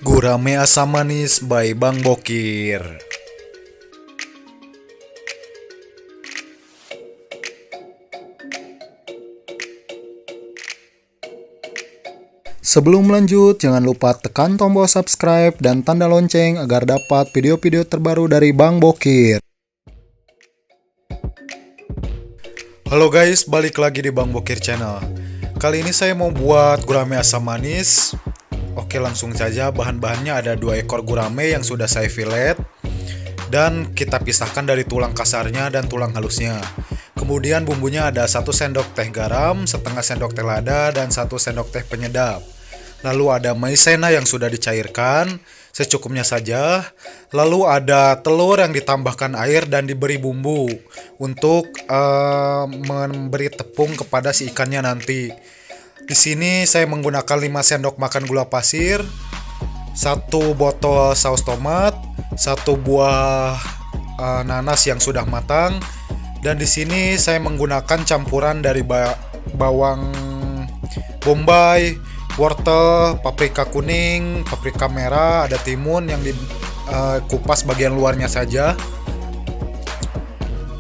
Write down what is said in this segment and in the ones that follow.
Gurame asam manis by Bang Bokir. Sebelum lanjut, jangan lupa tekan tombol subscribe dan tanda lonceng agar dapat video-video terbaru dari Bang Bokir. Halo guys, balik lagi di Bang Bokir channel. Kali ini saya mau buat gurame asam manis. Oke, langsung saja. Bahan-bahannya ada 2 ekor gurame yang sudah saya fillet dan kita pisahkan dari tulang kasarnya dan tulang halusnya. Kemudian bumbunya ada 1 sendok teh garam, setengah sendok teh lada, dan 1 sendok teh penyedap. Lalu ada maizena yang sudah dicairkan, secukupnya saja. Lalu ada telur yang ditambahkan air dan diberi bumbu untuk memberi tepung kepada si ikannya nanti. Di sini saya menggunakan 5 sendok makan gula pasir, 1 botol saus tomat, 1 buah nanas yang sudah matang, dan di sini saya menggunakan campuran dari bawang bombay, wortel, paprika kuning, paprika merah, ada timun yang dikupas bagian luarnya saja.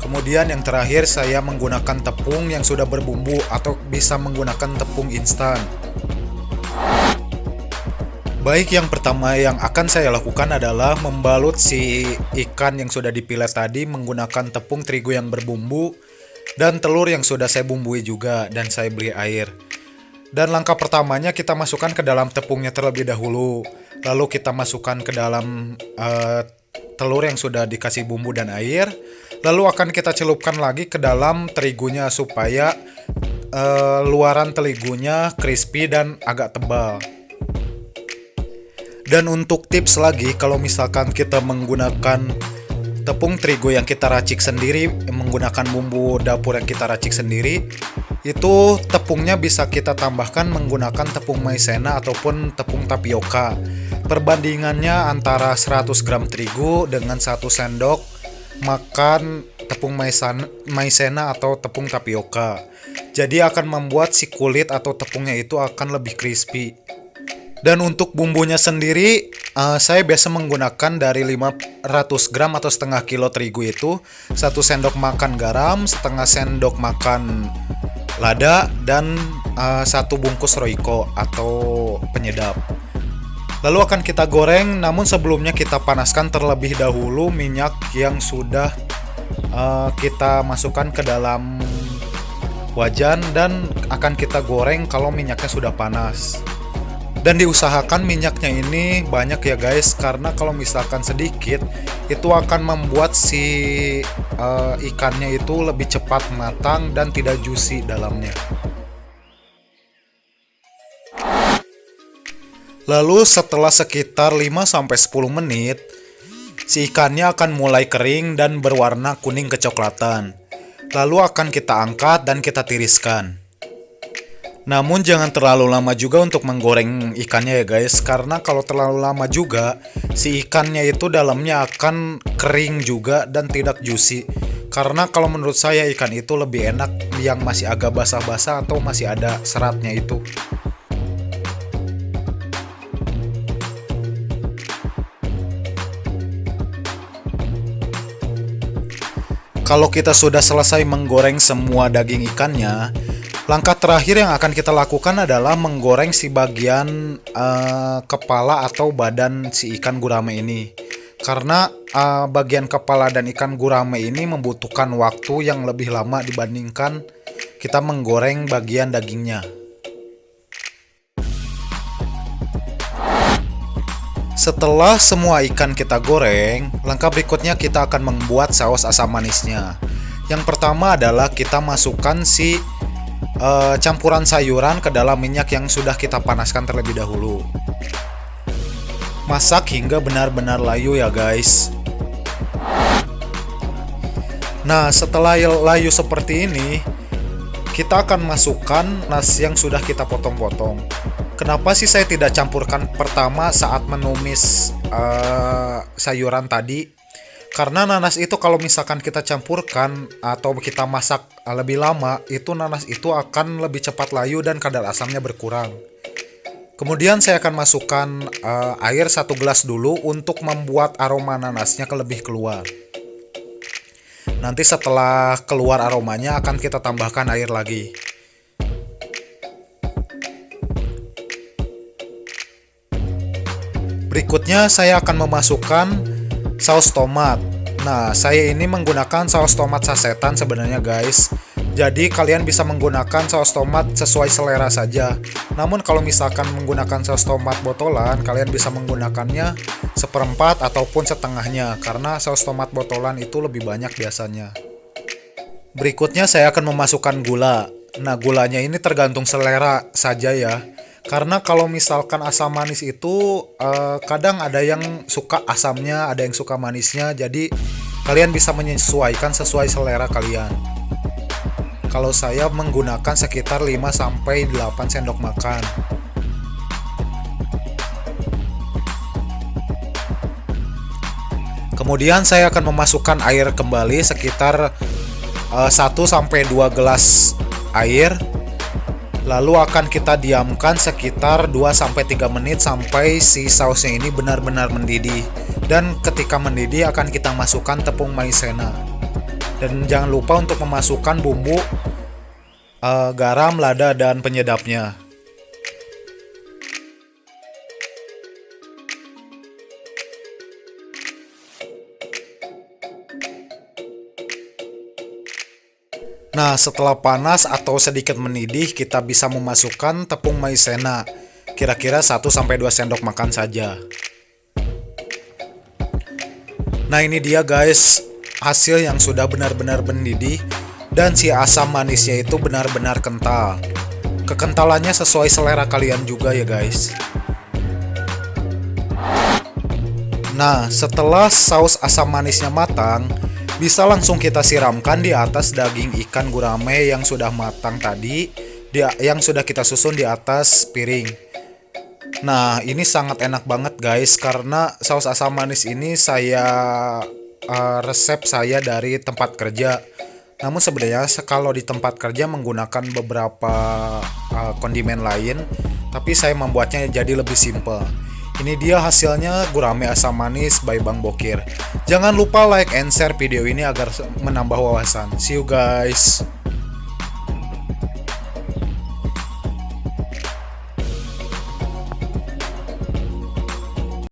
Kemudian yang terakhir saya menggunakan tepung yang sudah berbumbu atau bisa menggunakan tepung instan. Baik, yang pertama yang akan saya lakukan adalah membalut si ikan yang sudah dipilet tadi menggunakan tepung terigu yang berbumbu dan telur yang sudah saya bumbui juga dan saya beri air. Dan langkah pertamanya kita masukkan ke dalam tepungnya terlebih dahulu. Lalu kita masukkan ke dalam telur yang sudah dikasih bumbu dan air. Lalu akan kita celupkan lagi ke dalam terigunya supaya luaran terigunya crispy dan agak tebal. Dan untuk tips lagi, kalau misalkan kita menggunakan tepung terigu yang kita racik sendiri, menggunakan bumbu dapur yang kita racik sendiri, itu tepungnya bisa kita tambahkan menggunakan tepung maizena ataupun tepung tapioka. Perbandingannya antara 100 gram terigu dengan 1 sendok makan tepung maizena atau tepung tapioka. Jadi akan membuat si kulit atau tepungnya itu akan lebih crispy. Dan untuk bumbunya sendiri, saya biasa menggunakan dari 500 gram atau setengah kilo terigu itu 1 sendok makan garam, setengah sendok makan lada, dan 1 bungkus roiko atau penyedap. Lalu akan kita goreng, namun sebelumnya kita panaskan terlebih dahulu minyak yang sudah kita masukkan ke dalam wajan dan akan kita goreng kalau minyaknya sudah panas. Dan diusahakan minyaknya ini banyak ya guys, karena kalau misalkan sedikit itu akan membuat si ikannya itu lebih cepat matang dan tidak juicy dalamnya. Lalu setelah sekitar 5-10 menit, si ikannya akan mulai kering dan berwarna kuning kecoklatan. Lalu akan kita angkat dan kita tiriskan. Namun jangan terlalu lama juga untuk menggoreng ikannya ya guys, karena kalau terlalu lama juga si ikannya itu dalamnya akan kering juga dan tidak juicy. Karena kalau menurut saya ikan itu lebih enak yang masih agak basah-basah atau masih ada seratnya itu. Kalau kita sudah selesai menggoreng semua daging ikannya, langkah terakhir yang akan kita lakukan adalah menggoreng si bagian kepala atau badan si ikan gurame ini. Karena bagian kepala dan ikan gurame ini membutuhkan waktu yang lebih lama dibandingkan kita menggoreng bagian dagingnya. Setelah semua ikan kita goreng, langkah berikutnya kita akan membuat saus asam manisnya. Yang pertama adalah kita masukkan si campuran sayuran ke dalam minyak yang sudah kita panaskan terlebih dahulu. Masak hingga benar-benar layu ya guys. Nah, setelah layu seperti ini, kita akan masukkan nasi yang sudah kita potong-potong. Kenapa sih saya tidak campurkan pertama saat menumis sayuran tadi? Karena nanas itu kalau misalkan kita campurkan atau kita masak lebih lama, itu nanas itu akan lebih cepat layu dan kadar asamnya berkurang. Kemudian saya akan masukkan air 1 gelas dulu untuk membuat aroma nanasnya lebih keluar. Nanti setelah keluar aromanya akan kita tambahkan air lagi. Berikutnya saya akan memasukkan saus tomat. Nah, saya ini menggunakan saus tomat sasetan sebenarnya guys. Jadi kalian bisa menggunakan saus tomat sesuai selera saja. Namun kalau misalkan menggunakan saus tomat botolan, kalian bisa menggunakannya seperempat ataupun setengahnya, karena saus tomat botolan itu lebih banyak biasanya. Berikutnya saya akan memasukkan gula. Nah, gulanya ini tergantung selera saja ya. Karena kalau misalkan asam manis itu kadang ada yang suka asamnya, ada yang suka manisnya. Jadi kalian bisa menyesuaikan sesuai selera kalian. Kalau saya menggunakan sekitar 5-8 sendok makan. Kemudian saya akan memasukkan air kembali sekitar 1-2 gelas air. Lalu akan kita diamkan sekitar 2-3 menit sampai si sausnya ini benar-benar mendidih. Dan ketika mendidih akan kita masukkan tepung maizena. Dan jangan lupa untuk memasukkan bumbu garam, lada, dan penyedapnya. Nah, setelah panas atau sedikit mendidih, kita bisa memasukkan tepung maizena. Kira-kira 1-2 sendok makan saja. Nah, ini dia guys, hasil yang sudah benar-benar mendidih. Dan si asam manisnya itu benar-benar kental. Kekentalannya sesuai selera kalian juga ya guys. Nah, setelah saus asam manisnya matang, bisa langsung kita siramkan di atas daging ikan gurame yang sudah matang tadi, yang sudah kita susun di atas piring. Nah, ini sangat enak banget guys, karena saus asam manis ini resep saya dari tempat kerja. Namun sebenarnya kalau di tempat kerja menggunakan beberapa kondimen lain, tapi saya membuatnya jadi lebih simple. Ini dia hasilnya gurame asam manis by Bang Bokir. Jangan lupa like and share video ini agar menambah wawasan. See you guys.